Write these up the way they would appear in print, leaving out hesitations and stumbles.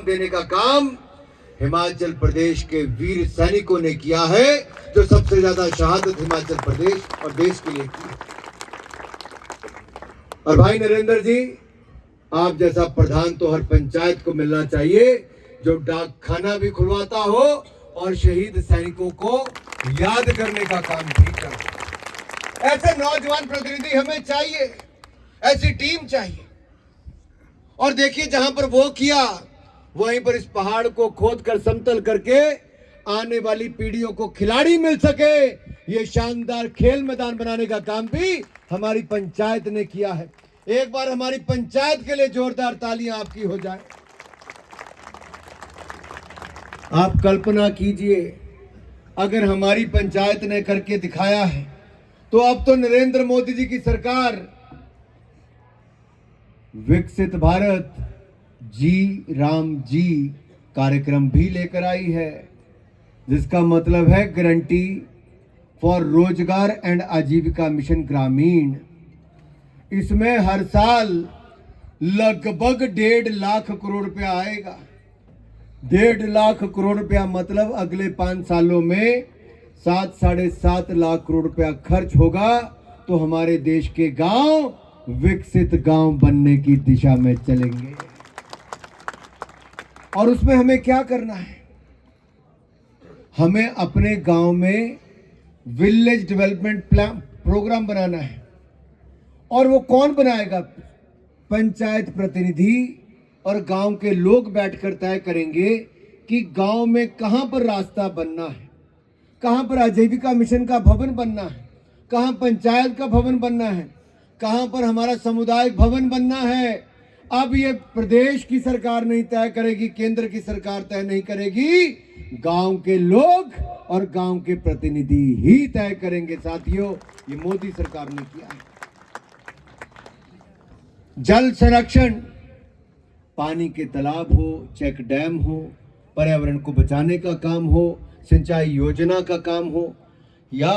देने का काम हिमाचल प्रदेश के वीर सैनिकों ने किया है, जो सबसे ज्यादा शहादत हिमाचल प्रदेश और देश के लिए की। और भाई नरेंद्र जी, आप जैसा प्रधान तो हर पंचायत को मिलना चाहिए, जो डाक खाना भी खुलवाता हो और शहीद सैनिकों को याद करने का काम भी करे। ऐसे नौजवान प्रतिनिधि हमें चाहिए, ऐसी टीम चाहिए। और देखिए, जहां पर वो किया, वहीं पर इस पहाड़ को खोदकर समतल करके आने वाली पीढ़ियों को खिलाड़ी मिल सके, ये शानदार खेल मैदान बनाने का काम भी हमारी पंचायत ने किया है। एक बार हमारी पंचायत के लिए जोरदार तालियां आपकी हो जाए। आप कल्पना कीजिए, अगर हमारी पंचायत ने करके दिखाया है, तो अब तो नरेंद्र मोदी जी की सरकार विकसित भारत जी राम जी कार्यक्रम भी लेकर आई है, जिसका मतलब है गारंटी फॉर रोजगार एंड आजीविका मिशन ग्रामीण। इसमें हर साल लगभग 1.5 लाख करोड़ रुपया आएगा। 1.5 लाख करोड़ रुपया मतलब अगले 5 सालों में 7-7.5 लाख करोड़ रुपया खर्च होगा, तो हमारे देश के गांव विकसित गांव बनने की दिशा में चलेंगे। और उसमें हमें क्या करना है? हमें अपने गांव में विलेज डेवलपमेंट प्लान प्रोग्राम बनाना है। और वो कौन बनाएगा? पंचायत प्रतिनिधि और गांव के लोग बैठकर तय करेंगे कि गांव में कहां पर रास्ता बनना है, कहां पर आजीविका मिशन का भवन बनना है, कहां पंचायत का भवन बनना है, कहां पर हमारा सामुदायिक भवन बनना है। अब ये प्रदेश की सरकार नहीं तय करेगी, केंद्र की सरकार तय नहीं करेगी, गांव के लोग और गांव के प्रतिनिधि ही तय करेंगे। साथियों, ये मोदी सरकार ने किया है। जल संरक्षण, पानी के तालाब हो, चेक डैम हो, पर्यावरण को बचाने का काम हो, सिंचाई योजना का काम हो, या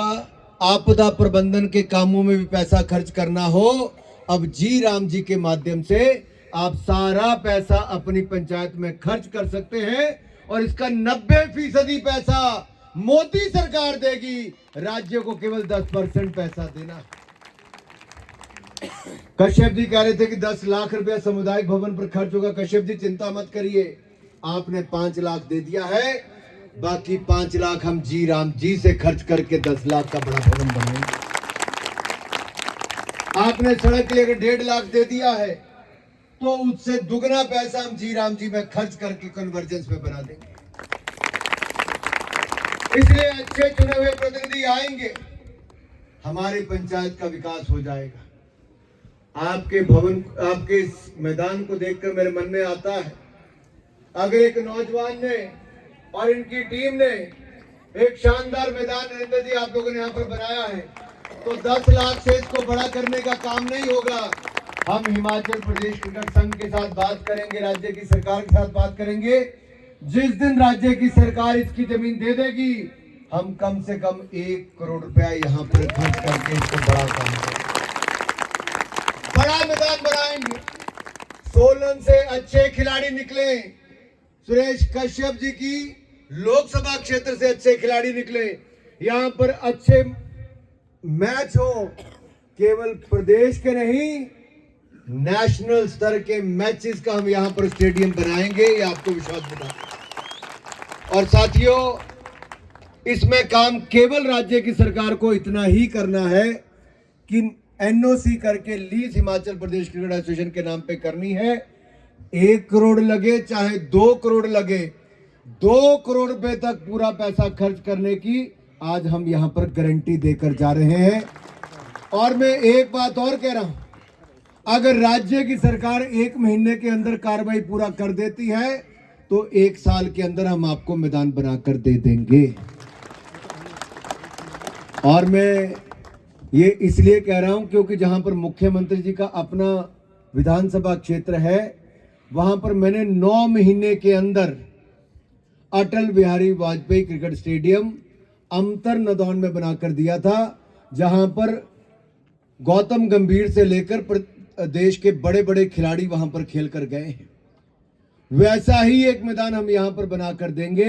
आपदा प्रबंधन के कामों में भी पैसा खर्च करना हो, अब जी राम जी के माध्यम से आप सारा पैसा अपनी पंचायत में खर्च कर सकते हैं। और इसका 90% पैसा मोदी सरकार देगी, राज्यों को केवल 10% पैसा देना। कश्यप जी कह रहे थे कि 10 लाख रुपया सामुदायिक भवन पर खर्च होगा। कश्यप जी चिंता मत करिए, आपने 5 लाख दे दिया है, बाकी 5 लाख हम जी राम जी से खर्च करके 10 लाख का बड़ा भवन बनाएंगे। आपने सड़क के लिए 1.5 लाख दे दिया है, तो उससे दुगना पैसा हम जी राम जी में खर्च करके कन्वर्जेंस में बना देंगे। इसलिए अच्छे चुने हुए प्रतिनिधि आएंगे, हमारी पंचायत का विकास हो जाएगा। आपके भवन, आपके इस मैदान को देखकर मेरे मन में आता है, अगर एक नौजवान ने और इनकी टीम ने एक शानदार मैदान नरेंद्र जी आप लोगों ने यहाँ पर बनाया है, तो 10 लाख से इसको बड़ा करने का काम नहीं होगा। हम हिमाचल प्रदेश क्रिकेट संघ के साथ बात करेंगे, राज्य की सरकार के साथ बात करेंगे। जिस दिन राज्य की सरकार इसकी जमीन दे देगी, हम कम से कम 1 करोड़ रुपया यहाँ पर खर्च करके इसको बड़ा काम करेंगे, बड़ा मैदान बनाएंगे। सोलन से अच्छे खिलाड़ी निकले, सुरेश कश्यप जी की लोकसभा क्षेत्र से अच्छे खिलाड़ी निकले, यहां पर अच्छे मैच हो, केवल प्रदेश के नहीं नेशनल स्तर के मैचेस का हम यहां पर स्टेडियम बनाएंगे, ये आपको विश्वास दिलाता। और साथियों, इसमें काम केवल राज्य की सरकार को इतना ही करना है कि एनओसी करके lease Himachal Pradesh cricket association के नाम पे करनी है। 1 करोड़ लगे चाहे 2 करोड़ लगे, 2 करोड़ रुपए तक पूरा पैसा खर्च करने की आज हम यहां पर गारंटी देकर जा रहे हैं। और मैं एक बात और कह रहा हूं, अगर राज्य की सरकार 1 महीने के अंदर कार्रवाई पूरा कर देती है, तो 1 साल के अंदर हम आपको मैदान बनाकर दे देंगे। और मैं ये इसलिए कह रहा हूं क्योंकि जहां पर मुख्यमंत्री जी का अपना विधानसभा क्षेत्र है, वहां पर मैंने 9 महीने के अंदर अटल बिहारी वाजपेयी क्रिकेट स्टेडियम अमतर नदौन में बनाकर दिया था, जहां पर गौतम गंभीर से लेकर देश के बड़े बड़े खिलाड़ी वहां पर खेल कर गए हैं। वैसा ही एक मैदान हम यहां पर बना कर देंगे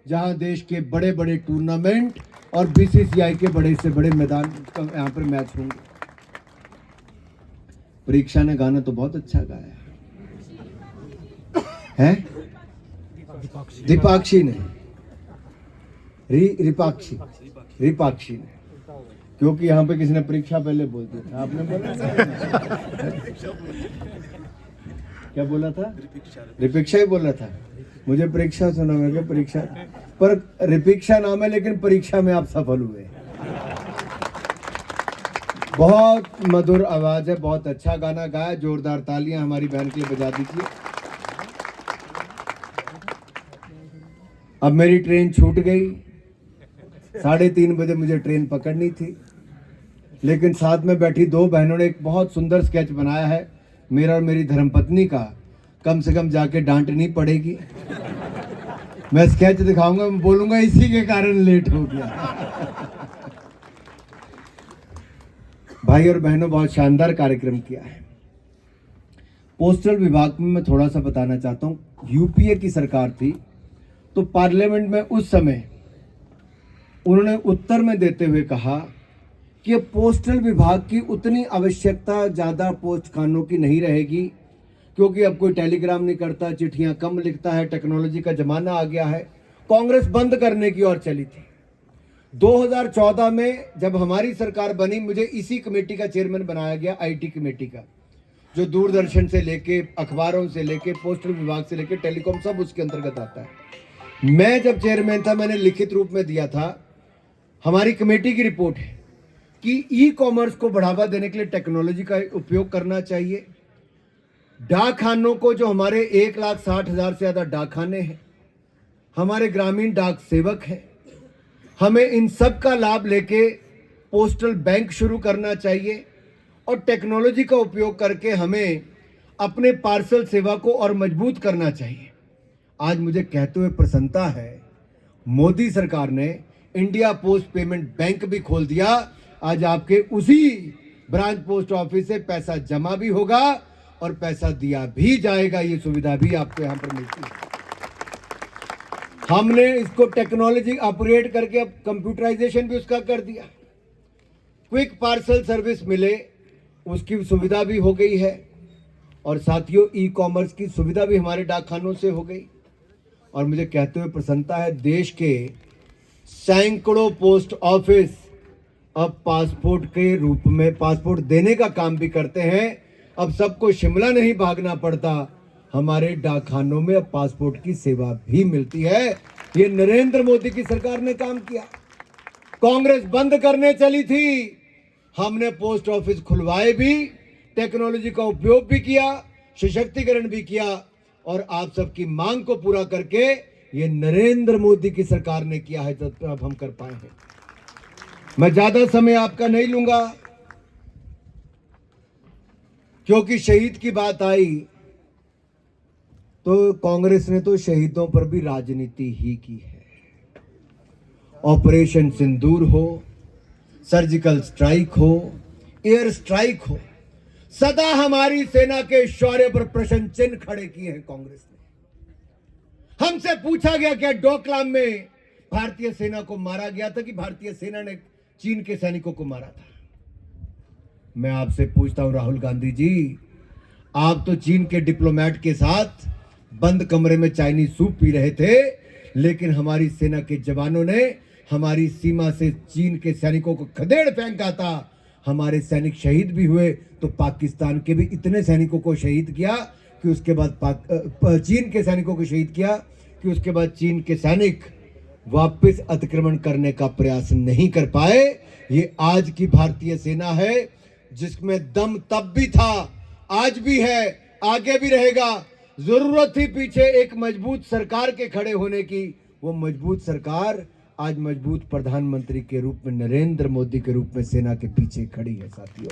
जहां देश के बड़े बड़े टूर्नामेंट और बीसीसीआई के बड़े से बड़े मैदान यहां पर मैच होंगे। परीक्षा ने गाना तो बहुत अच्छा गाया है, दीपाक्षी ने, रिपाक्षी ने, क्योंकि यहाँ पे किसी ने परीक्षा पहले बोल दिया था, आपने बोला क्या बोला था? रिपीक्षा ही बोला था। मुझे परीक्षा सुना, मैं क्या परीक्षा, पर रिपीक्षा नाम है लेकिन परीक्षा में आप सफल हुए। बहुत मधुर आवाज है, बहुत अच्छा गाना गाया, जोरदार तालियां हमारी बहन के लिए बजा दीजिए। अब मेरी ट्रेन छूट गई, 3:30 बजे मुझे ट्रेन पकड़नी थी, लेकिन साथ में बैठी दो बहनों ने एक बहुत सुंदर स्केच बनाया है मेरा और मेरी धर्मपत्नी का, कम से कम जाके डांटनी पड़ेगी। मैं स्केच दिखाऊंगा, मैं बोलूंगा इसी के कारण लेट हो गया। भाई और बहनों, बहुत शानदार कार्यक्रम किया है। पोस्टल विभाग में मैं थोड़ा सा बताना चाहता हूं, यूपीए की सरकार थी तो पार्लियामेंट में उस समय उन्होंने उत्तर में देते हुए कहा कि पोस्टल विभाग की उतनी आवश्यकता ज़्यादा पोस्ट खानों की नहीं रहेगी, क्योंकि अब कोई टेलीग्राम नहीं करता, चिट्ठियां कम लिखता है, टेक्नोलॉजी का जमाना आ गया है। कांग्रेस बंद करने की ओर चली थी। 2014 में जब हमारी सरकार बनी, मुझे इसी कमेटी का चेयरमैन बनाया गया, आईटी कमेटी का, जो दूरदर्शन से लेके, अखबारों से लेके, पोस्टल विभाग से लेके, टेलीकॉम सब उसके अंतर्गत आता है। मैं जब चेयरमैन था, मैंने लिखित रूप में दिया था, हमारी कमेटी की रिपोर्ट है कि ई कॉमर्स को बढ़ावा देने के लिए टेक्नोलॉजी का उपयोग करना चाहिए। डाकखानों को, जो हमारे 1,60,000 से ज्यादा डाकखाने हैं, हमारे ग्रामीण डाक सेवक हैं, हमें इन सब का लाभ लेके पोस्टल बैंक शुरू करना चाहिए और टेक्नोलॉजी का उपयोग करके हमें अपने पार्सल सेवा को और मजबूत करना चाहिए। आज मुझे कहते हुए प्रसन्नता है, मोदी सरकार ने इंडिया पोस्ट पेमेंट बैंक भी खोल दिया। आज आपके उसी ब्रांच पोस्ट ऑफिस से पैसा जमा भी होगा और पैसा दिया भी जाएगा, ये सुविधा भी आपको यहां पर मिलती है। हमने इसको टेक्नोलॉजी अपग्रेड करके अब कंप्यूटराइजेशन भी उसका कर दिया, क्विक पार्सल सर्विस मिले उसकी सुविधा भी हो गई है, और साथियों ई कॉमर्स की सुविधा भी हमारे डाकखानों से हो गई। और मुझे कहते हुए प्रसन्नता है, देश के सैकड़ों पोस्ट ऑफिस अब पासपोर्ट के रूप में पासपोर्ट देने का काम भी करते हैं। अब सबको शिमला नहीं भागना पड़ता, हमारे डाकखानों में अब पासपोर्ट की सेवा भी मिलती है। ये नरेंद्र मोदी की सरकार ने काम किया। कांग्रेस बंद करने चली थी, हमने पोस्ट ऑफिस खुलवाए भी, टेक्नोलॉजी का उपयोग भी किया, सशक्तिकरण भी किया, और आप सबकी मांग को पूरा करके ये नरेंद्र मोदी की सरकार ने किया है, जब अब हम कर पाए हैं। मैं ज्यादा समय आपका नहीं लूंगा, क्योंकि शहीद की बात आई तो कांग्रेस ने तो शहीदों पर भी राजनीति ही की है। ऑपरेशन सिंदूर हो, सर्जिकल स्ट्राइक हो, एयर स्ट्राइक हो, सदा हमारी सेना के शौर्य पर प्रश्न चिन्ह खड़े किए हैं कांग्रेस ने। हमसे पूछा गया क्या डोकलाम में भारतीय सेना को मारा गया था कि भारतीय सेना ने चीन के सैनिकों को मारा था? मैं आपसे पूछता हूं राहुल गांधी जी, आप तो चीन के डिप्लोमेट के साथ बंद कमरे में चाइनीज सूप पी रहे थे, लेकिन हमारी सेना के जवानों ने हमारी सीमा से चीन के सैनिकों को खदेड़ फेंका था। हमारे सैनिक शहीद भी हुए, तो पाकिस्तान के भी इतने सैनिकों को शहीद किया कि उसके बाद चीन के सैनिकों को शहीद किया कि उसके बाद चीन के सैनिक वापस अतिक्रमण करने का प्रयास नहीं कर पाए। ये आज की भारतीय सेना है, जिसमें दम तब भी था, आज भी है, आगे भी रहेगा। जरूरत थी पीछे एक मजबूत सरकार के खड़े होने की, वो मजबूत सरकार आज मजबूत प्रधानमंत्री के रूप में, नरेंद्र मोदी के रूप में सेना के पीछे खड़ी है। साथियों,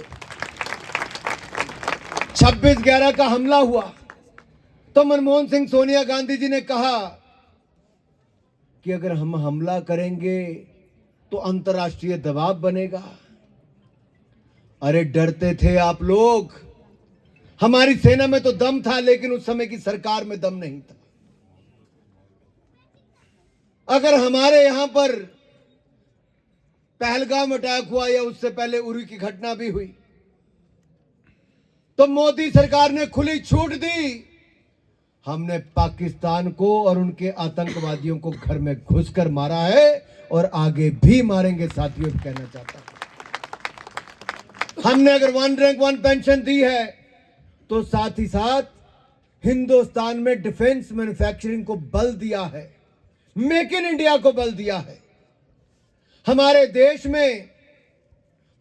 26/11 का हमला हुआ तो मनमोहन सिंह, सोनिया गांधी जी ने कहा कि अगर हम हमला करेंगे तो अंतर्राष्ट्रीय दबाव बनेगा। अरे डरते थे आप लोग, हमारी सेना में तो दम था, लेकिन उस समय की सरकार में दम नहीं था। अगर हमारे यहां पर पहलगाम अटैक हुआ या उससे पहले उरी की घटना भी हुई, तो मोदी सरकार ने खुली छूट दी। हमने पाकिस्तान को और उनके आतंकवादियों को घर में घुसकर मारा है और आगे भी मारेंगे। साथियों, कहना चाहता हूं, हमने अगर 1 रैंक 1 पेंशन दी है तो साथ ही साथ हिंदुस्तान में डिफेंस मैन्युफैक्चरिंग को बल दिया है, मेक इन इंडिया को बल दिया है। हमारे देश में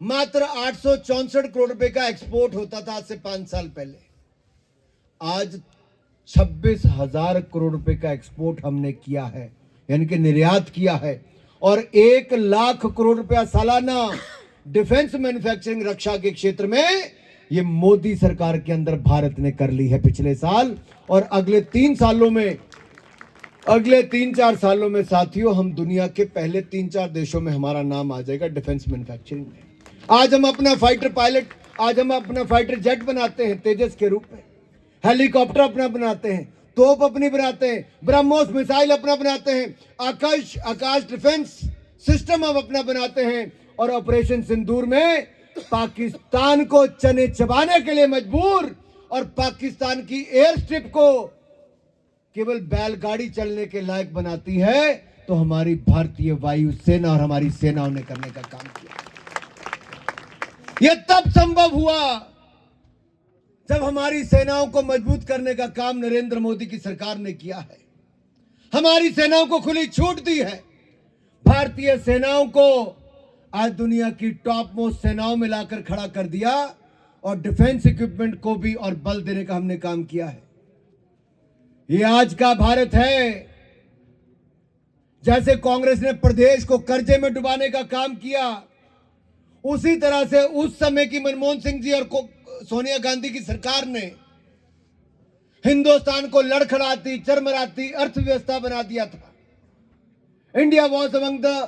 मात्र 864 करोड़ रुपए का एक्सपोर्ट होता था आज से 5 साल पहले। आज 26,000 करोड़ रुपए का एक्सपोर्ट हमने किया है, यानी कि निर्यात किया है, और 1 लाख करोड़ रुपया सालाना डिफेंस मैन्युफैक्चरिंग रक्षा के क्षेत्र में ये मोदी सरकार के अंदर भारत ने कर ली है पिछले साल। और अगले 3-4 सालों में साथियों, हम दुनिया के पहले 3-4 देशों में हमारा नाम आ जाएगा डिफेंस मैन्युफैक्चरिंग में। आज हम अपना फाइटर जेट बनाते हैं तेजस के रूप में, हेलीकॉप्टर अपना बनाते हैं, तोप अपनी बनाते हैं, ब्रह्मोस मिसाइल अपना बनाते हैं, आकाश डिफेंस सिस्टम हम अपना बनाते हैं, और ऑपरेशन सिंदूर में पाकिस्तान को चने चबाने के लिए मजबूर और पाकिस्तान की एयर स्ट्रिप को केवल बैलगाड़ी चलने के लायक बनाती है, तो हमारी भारतीय वायुसेना और हमारी सेनाओं ने करने का काम किया। यह तब संभव हुआ जब हमारी सेनाओं को मजबूत करने का काम नरेंद्र मोदी की सरकार ने किया है। हमारी सेनाओं को खुली छूट दी है। भारतीय सेनाओं को आज दुनिया की टॉप मोस्ट सेनाओं में लाकर खड़ा कर दिया, और डिफेंस इक्विपमेंट को भी और बल देने का हमने काम किया है। ये आज का भारत है। जैसे कांग्रेस ने प्रदेश को कर्जे में डुबाने का काम किया, उसी तरह से उस समय की मनमोहन सिंह जी और सोनिया गांधी की सरकार ने हिंदुस्तान को लड़खड़ाती, चरमराती अर्थव्यवस्था बना दिया था। India was among the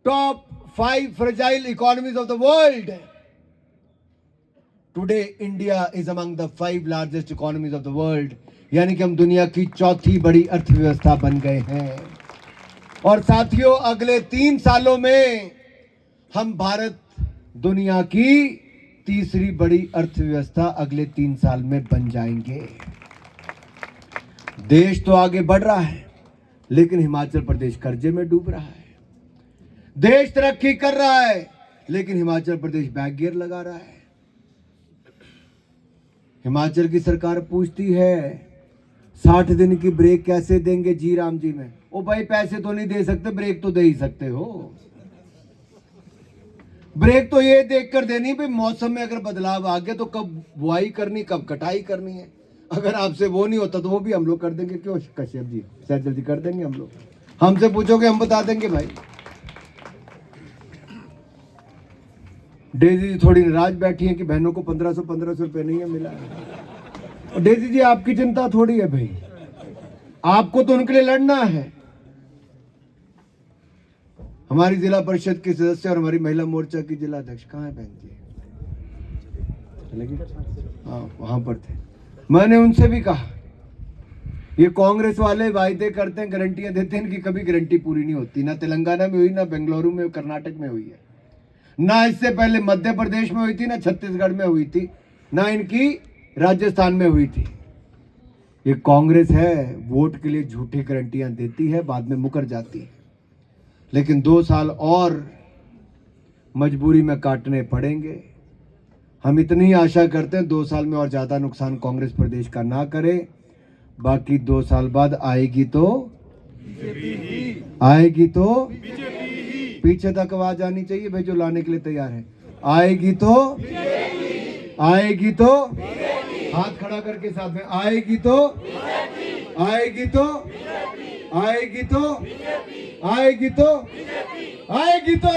top 5 fragile economies of the world. Today India is among the 5 largest economies of the world, यानी कि हम दुनिया की चौथी बड़ी अर्थव्यवस्था बन गए हैं। और साथियों, अगले 3 सालों में हम भारत दुनिया की तीसरी बड़ी अर्थव्यवस्था अगले 3 साल में बन जाएंगे। देश तो आगे बढ़ रहा है, लेकिन हिमाचल प्रदेश कर्जे में डूब रहा है। देश तरक्की कर रहा है, लेकिन हिमाचल प्रदेश बैक गियर लगा रहा है। हिमाचल की सरकार पूछती है 60 दिन की ब्रेक कैसे देंगे जी राम जी में। ओ भाई, पैसे तो नहीं दे सकते, ब्रेक तो दे ही सकते हो। ब्रेक तो ये देखकर देनी भाई मौसम में अगर बदलाव आ गया तो कब बुआई करनी, कब कटाई करनी है। अगर आपसे वो नहीं होता तो वो भी हम लोग कर देंगे। क्यों कश्यप जी, शायद जल्दी कर देंगे हम लोग। हमसे पूछोगे, हम बता देंगे भाई। डेजी जी थोड़ी नाराज बैठी है कि बहनों को 1500 रुपए नहीं है मिला है। डेजी जी, आपकी चिंता थोड़ी है भाई, आपको तो उनके लिए लड़ना है। हमारी जिला परिषद की सदस्य और हमारी महिला मोर्चा की जिला अध्यक्ष कहाँ है बहन जी? हाँ, वहां पर थे। मैंने उनसे भी कहा, ये कांग्रेस वाले वायदे करते हैं, गारंटियां देते हैं, इनकी कभी गारंटी पूरी नहीं होती। ना तेलंगाना में हुई, ना बेंगलुरु में, कर्नाटक में हुई है, ना इससे पहले मध्य प्रदेश में हुई थी, ना छत्तीसगढ़ में हुई थी, ना इनकी राजस्थान में हुई थी। ये कांग्रेस है, वोट के लिए झूठी गारंटियां देती है, बाद में मुकर जाती है। लेकिन 2 साल और मजबूरी में काटने पड़ेंगे। हम इतनी आशा करते हैं 2 साल में और ज्यादा नुकसान कांग्रेस प्रदेश का ना करे। बाकी 2 साल बाद आएगी तो पीछे तक आवाज आनी चाहिए भाई, जो लाने के लिए तैयार है। आएगी तो हाथ खड़ा करके साथ में, आएगी तो आएगी तो आएगी तो आएगी तो आएगी तो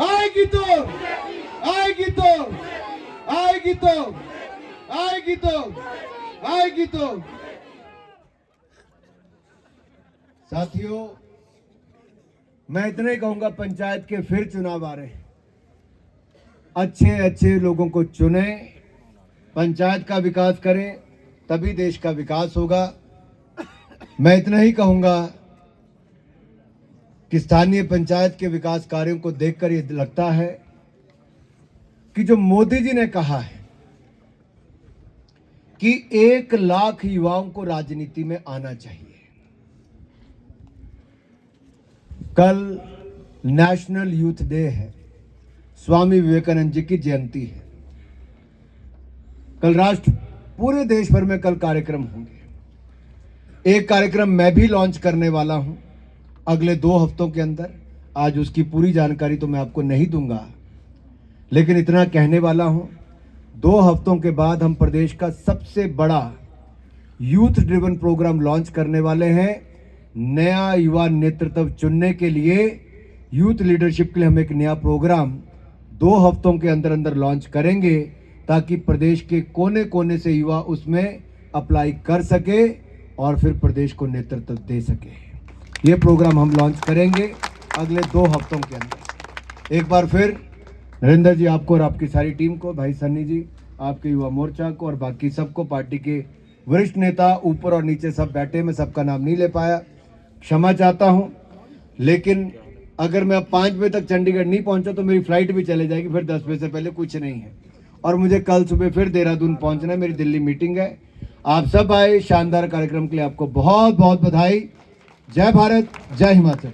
आएगी तो आएगी तो आएगी तो आएगी तो आएगी तो। साथियों, मैं इतना ही कहूंगा, पंचायत के फिर चुनाव आ रहे हैं। अच्छे अच्छे लोगों को चुने, पंचायत का विकास करें तभी देश का विकास होगा। मैं इतना ही कहूंगा कि स्थानीय पंचायत के विकास कार्यों को देखकर ये लगता है कि जो मोदी जी ने कहा है कि 1 लाख युवाओं को राजनीति में आना चाहिए। कल नेशनल यूथ डे है, स्वामी विवेकानंद जी की जयंती है। कल पूरे देश भर में कल कार्यक्रम होंगे। एक कार्यक्रम मैं भी लॉन्च करने वाला हूं अगले 2 हफ्तों के अंदर। आज उसकी पूरी जानकारी तो मैं आपको नहीं दूंगा, लेकिन इतना कहने वाला हूं, 2 हफ्तों के बाद हम प्रदेश का सबसे बड़ा यूथ ड्रिवन प्रोग्राम लॉन्च करने वाले हैं। नया युवा नेतृत्व चुनने के लिए, यूथ लीडरशिप के लिए हम एक नया प्रोग्राम 2 हफ्तों के अंदर अंदर लॉन्च करेंगे, ताकि प्रदेश के कोने कोने से युवा उसमें अप्लाई कर सके और फिर प्रदेश को नेतृत्व दे सके। ये प्रोग्राम हम लॉन्च करेंगे अगले 2 हफ्तों के अंदर। एक बार फिर नरेंद्र जी, आपको और आपकी सारी टीम को, भाई सन्नी जी, आपके युवा मोर्चा को और बाकी सबको, पार्टी के वरिष्ठ नेता ऊपर और नीचे सब बैठे, मैं सबका नाम नहीं ले पाया, क्षमा चाहता हूं। लेकिन अगर मैं अब 5 बजे तक चंडीगढ़ नहीं पहुंचा तो मेरी फ्लाइट भी चले जाएगी, फिर 10 बजे से पहले कुछ नहीं है। और मुझे कल सुबह फिर देहरादून पहुंचना है, मेरी दिल्ली मीटिंग है। आप सब आए शानदार कार्यक्रम के लिए, आपको बहुत बहुत बधाई। जय भारत, जय हिमाचल।